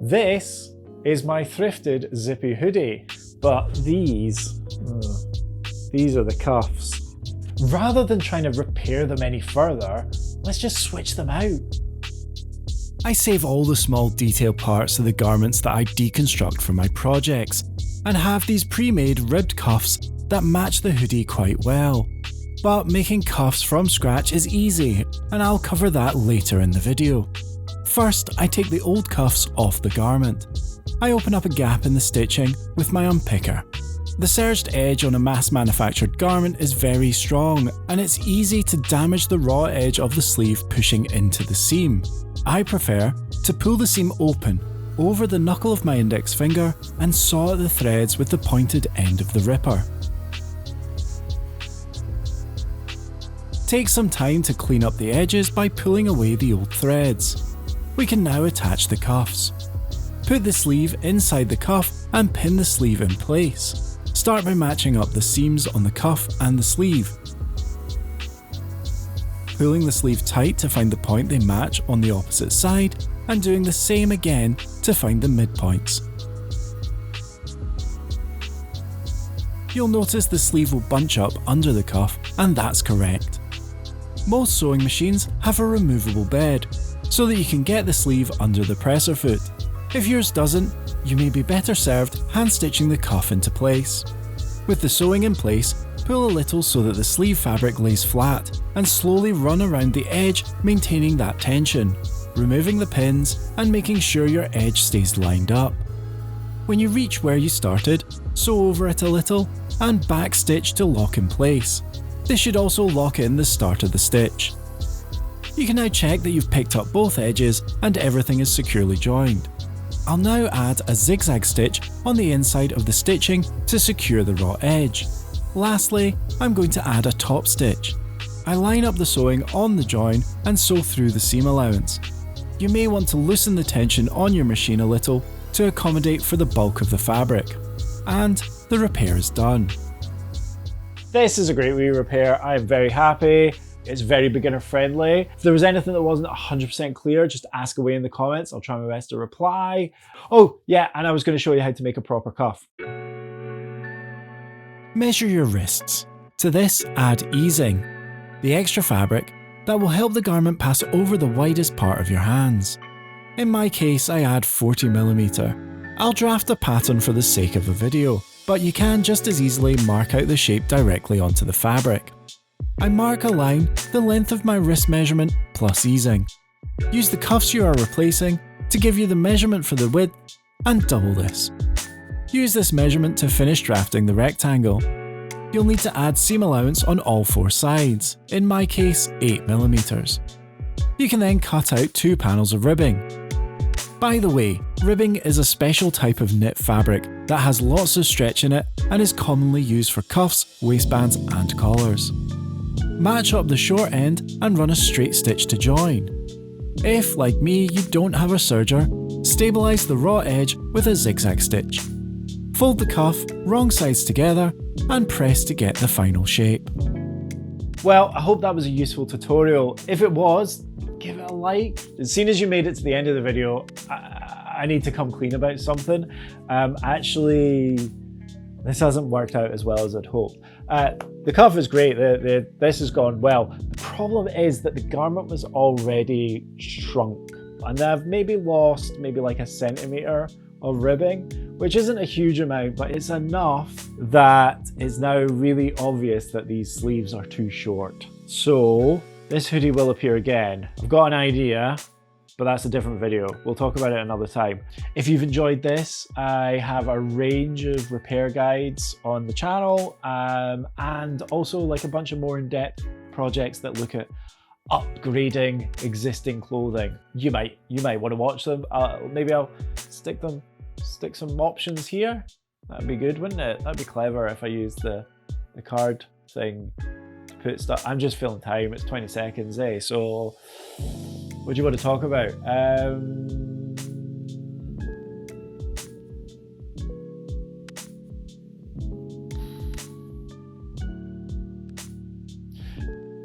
This is my thrifted zippy hoodie, but these are the cuffs. Rather than trying to repair them any further, let's just switch them out. I save all the small detail parts of the garments that I deconstruct for my projects, and have these pre-made ribbed cuffs that match the hoodie quite well. But making cuffs from scratch is easy, and I'll cover that later in the video. First, I take the old cuffs off the garment. I open up a gap in the stitching with my unpicker. The serged edge on a mass-manufactured garment is very strong, and it's easy to damage the raw edge of the sleeve pushing into the seam. I prefer to pull the seam open over the knuckle of my index finger and saw at the threads with the pointed end of the ripper. Take some time to clean up the edges by pulling away the old threads. We can now attach the cuffs. Put the sleeve inside the cuff and pin the sleeve in place. Start by matching up the seams on the cuff and the sleeve. Pulling the sleeve tight to find the point they match on the opposite side, and doing the same again to find the midpoints. You'll notice the sleeve will bunch up under the cuff, and that's correct. Most sewing machines have a removable bed, so that you can get the sleeve under the presser foot. If yours doesn't, you may be better served hand stitching the cuff into place. With the sewing in place, pull a little so that the sleeve fabric lays flat, and slowly run around the edge, maintaining that tension, removing the pins and making sure your edge stays lined up. When you reach where you started, sew over it a little and backstitch to lock in place. This should also lock in the start of the stitch. You can now check that you've picked up both edges and everything is securely joined. I'll now add a zigzag stitch on the inside of the stitching to secure the raw edge. Lastly, I'm going to add a top stitch. I line up the sewing on the join and sew through the seam allowance. You may want to loosen the tension on your machine a little to accommodate for the bulk of the fabric. And the repair is done. This is a great repair. I'm very happy. It's very beginner friendly. If there was anything that wasn't 100% clear, just ask away in the comments. I'll try my best to reply. Oh yeah, and I was going to show you how to make a proper cuff. Measure your wrists. To this, add easing, the extra fabric that will help the garment pass over the widest part of your hands. In my case, I add 40mm. I'll draft a pattern for the sake of a video, but you can just as easily mark out the shape directly onto the fabric. I mark a line the length of my wrist measurement plus easing. Use the cuffs you are replacing to give you the measurement for the width and double this. Use this measurement to finish drafting the rectangle. You'll need to add seam allowance on all four sides, in my case 8mm. You can then cut out 2 panels of ribbing. By the way, ribbing is a special type of knit fabric that has lots of stretch in it and is commonly used for cuffs, waistbands and collars. Match up the short end and run a straight stitch to join. If, like me, you don't have a serger, stabilise the raw edge with a zigzag stitch. Fold the cuff wrong sides together and press to get the final shape. Well, I hope that was a useful tutorial. If it was, give it a like. As soon as you made it to the end of the video, I need to come clean about something. Actually, this hasn't worked out as well as I'd hoped. The cuff is great, this has gone well. The problem is that the garment was already shrunk, and I've maybe lost like a centimetre of ribbing, which isn't a huge amount, but it's enough that it's now really obvious that these sleeves are too short. So this hoodie will appear again. I've got an idea, but that's a different video. We'll talk about it another time. If you've enjoyed this, I have a range of repair guides on the channel, and also like a bunch of more in-depth projects that look at upgrading existing clothing. You might want to watch them. Maybe I'll stick some options here. That'd be good, wouldn't it? That'd be clever if I used the card thing to put stuff. I'm just filling time. It's 20 seconds, eh? So what do you want to talk about?